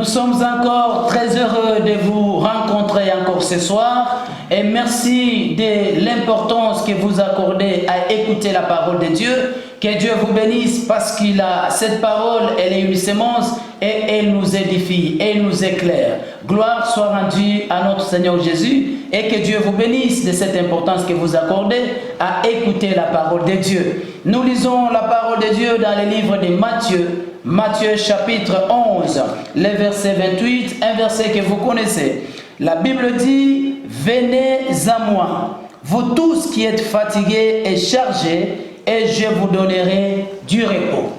Nous sommes encore très heureux de vous rencontrer encore ce soir et merci de l'importance que vous accordez à écouter la parole de Dieu. Que Dieu vous bénisse parce qu'il a cette parole, elle est une sémence et elle nous édifie, elle nous éclaire. Gloire soit rendue à notre Seigneur Jésus et que Dieu vous bénisse de cette importance que vous accordez à écouter la parole de Dieu. Nous lisons la parole de Dieu dans le livre de Matthieu. Matthieu chapitre 11, le verset 28, un verset que vous connaissez. La Bible dit, « Venez à moi, vous tous qui êtes fatigués et chargés, et je vous donnerai du repos. »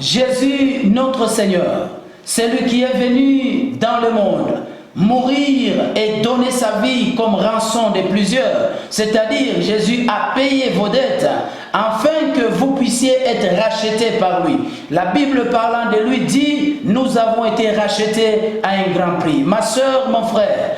Jésus, notre Seigneur, celui qui est venu dans le monde, mourir et donner sa vie comme rançon de plusieurs, c'est-à-dire Jésus a payé vos dettes afin que vous puissiez être rachetés par lui. La Bible parlant de lui dit, nous avons été rachetés à un grand prix. Ma soeur, mon frère,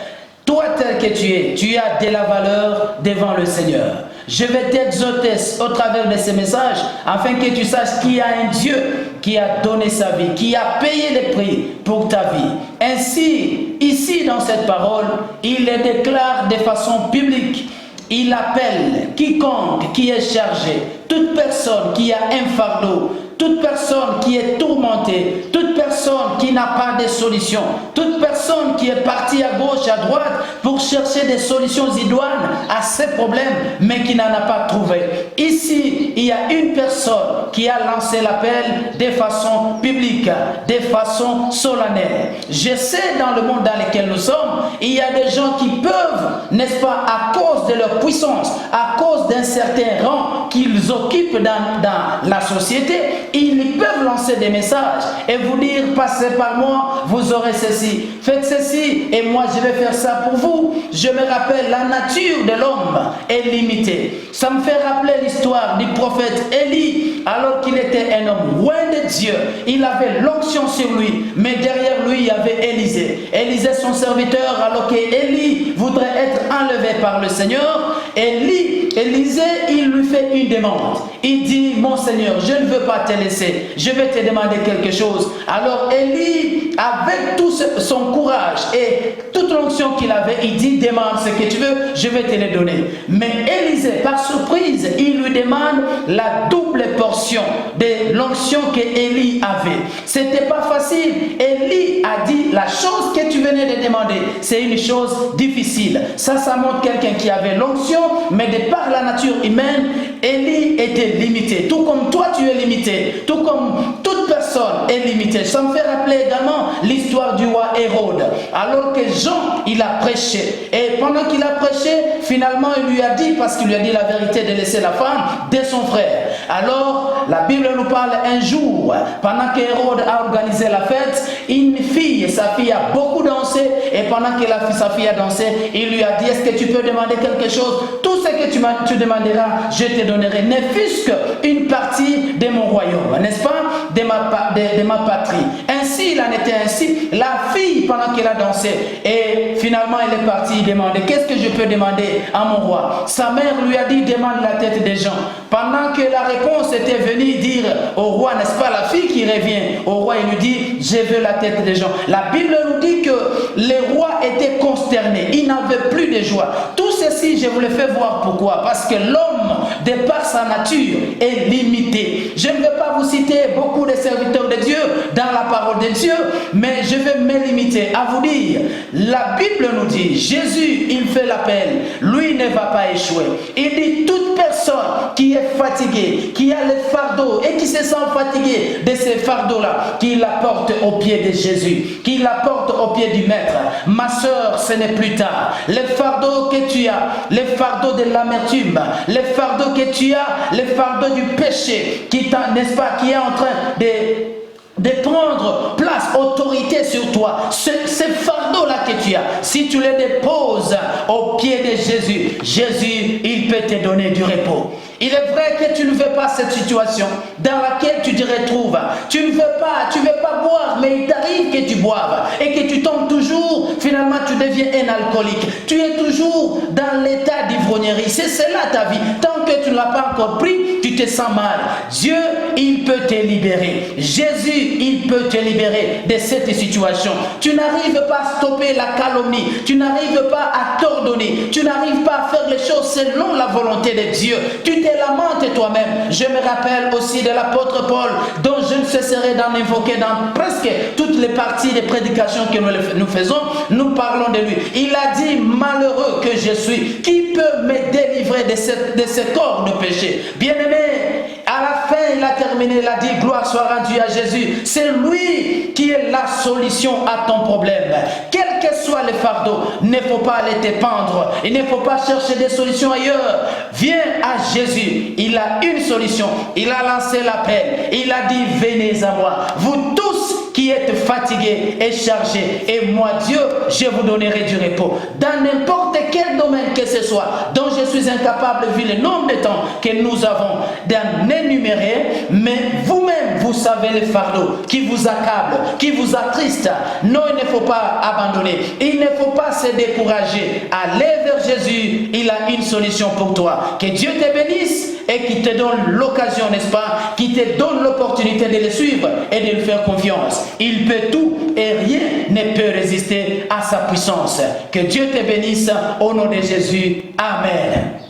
toi tel que tu as de la valeur devant le Seigneur. Je vais t'exhorter au travers de ces messages afin que tu saches qu'il y a un Dieu qui a donné sa vie, qui a payé le prix pour ta vie. Ainsi, ici dans cette parole, il le déclare de façon publique. Il appelle quiconque qui est chargé, toute personne qui a un fardeau, toute personne qui est tourmentée, toute personne qui n'a pas de solution, toute personne qui est partie à gauche, à droite pour chercher des solutions idoines à ses problèmes, mais qui n'en a pas trouvé. Ici, il y a une personne qui a lancé l'appel de façon publique, de façon solennelle. Je sais dans le monde dans lequel nous sommes, il y a des gens qui peuvent, n'est-ce pas, à cause de leur puissance, à cause d'un certain rang qu'ils occupent dans la société, ils peuvent lancer des messages et vous dire, passez par moi, vous aurez ceci, faites ceci et moi je vais faire ça pour vous. Je me rappelle, la nature de l'homme est limitée. Ça me fait rappeler l'histoire du prophète Élie, alors qu'il était un homme loin de Dieu. Il avait l'onction sur lui, mais derrière lui il y avait Élisée. Élisée son serviteur, alors qu'Élie voudrait être enlevé par le Seigneur. Élisée, il lui fait une demande. Il dit, mon Seigneur, je ne veux pas te laisser, je vais te demander quelque chose. Alors Élie, avec tout son courage et toute l'onction qu'il avait, il dit, demande ce que tu veux, je vais te le donner. Mais Élisée, par surprise, il lui demande la double portion de l'onction que Élie avait. C'était pas facile. Élie a dit, la chose que tu venais de demander, c'est une chose difficile. Ça montre quelqu'un qui avait l'onction, mais de par la nature humaine, Élie était limité. Tout comme toi tu es limité, tout comme toute personne est limitée. Ça me fait rappeler également l'histoire du roi Hérode. Alors que Jean, il a prêché. Et pendant qu'il a prêché, finalement il lui a dit, parce qu'il lui a dit la vérité, de laisser la femme de son frère. Alors la Bible nous parle un jour, pendant qu'Hérode a organisé la fête, une fille, sa fille a beaucoup dansé, et pendant que sa fille a dansé, il lui a dit, est-ce que tu peux demander quelque chose? Tout ce que tu demanderas, je te donnerai, ne fût-ce qu'une partie de mon royaume, n'est-ce pas, de ma patrie. Ainsi, il en était ainsi. La fille, pendant qu'elle a dansé, et finalement elle est partie demander, qu'est-ce que je peux demander à mon roi? Sa mère lui a dit, demande la tête des gens. Pendant que la réponse était venue dire au roi, n'est-ce pas, la fille qui revient au roi, il lui dit, je veux la tête des gens. La Bible nous dit que les rois étaient consternés, ils n'avaient plus de joie. Tout ceci, je vous le fais voir pourquoi. Parce que l'homme, de par sa nature, est limité. Je ne vais pas vous citer beaucoup de serviteurs de Dieu dans la parole de Dieu, mais je vais me limiter à vous dire, la Bible nous dit, Jésus, il fait l'appel, lui ne va pas échouer. Il dit, toute personne qui est fatiguée, qui a le fardeau et qui se sent fatigué de ces fardeaux-là, qu'il apporte au pied de Jésus, qu'il apporte au pied du Maître. Ma soeur, ce n'est plus tard. Le fardeau que tu as, le fardeau de l'amertume, le fardeau que tu as, le fardeau du péché, qui n'est-ce pas, qui est en train de prendre place, autorité sur toi, ce fardeau-là que tu as, si tu le déposes au pied de Jésus, Jésus, il peut te donner du repos. Il est vrai que tu ne veux pas cette situation dans laquelle tu te retrouves. Tu ne veux pas boire, mais il t'arrive que tu boives et que tu tombes toujours finalement finalement tu deviens un alcoolique. Tu es toujours dans l'état d'ivrognerie. C'est cela ta vie. Tant que tu ne l'as pas encore pris, tu te sens mal. Dieu, il peut te libérer. Jésus, il peut te libérer de cette situation. Tu n'arrives pas à stopper la calomnie. Tu n'arrives pas à t'ordonner. Tu n'arrives pas à faire les choses selon la volonté de Dieu. Tu te lamentes toi-même. Je me rappelle aussi de l'apôtre Paul, dont je ne cesserai d'en invoquer dans presque toutes les parties des prédications que nous faisons. Nous parlons de lui. Il a dit, malheureux que je suis, qui peut me délivrer de ce corps de péché? Bien-aimé, à la fin, il a terminé, il a dit, gloire soit rendue à Jésus. C'est lui qui est la solution à ton problème. Quel que soit le fardeau, il ne faut pas aller te pendre. Il ne faut pas chercher des solutions ailleurs. Viens à Jésus. Il a une solution. Il a lancé l'appel. Il a dit, venez à moi. Vous tous qui êtes fatigués et chargés, et moi, Dieu, je vous donnerai du repos. Dans n'importe quel domaine que ce soit, dont je suis incapable, vu le nombre de temps que nous avons d'en énumérer, mais vous-même, vous savez les fardeaux qui vous accablent, qui vous attristent. Non, il ne faut pas abandonner. Il ne faut pas se décourager. Allez vers Jésus. Il a une solution pour toi. Que Dieu te bénisse et qui te donne l'occasion, n'est-ce pas, qui te donne l'opportunité de le suivre et de lui faire confiance. Il peut tout et rien ne peut résister à sa puissance. Que Dieu te bénisse au nom de Jésus. Amen.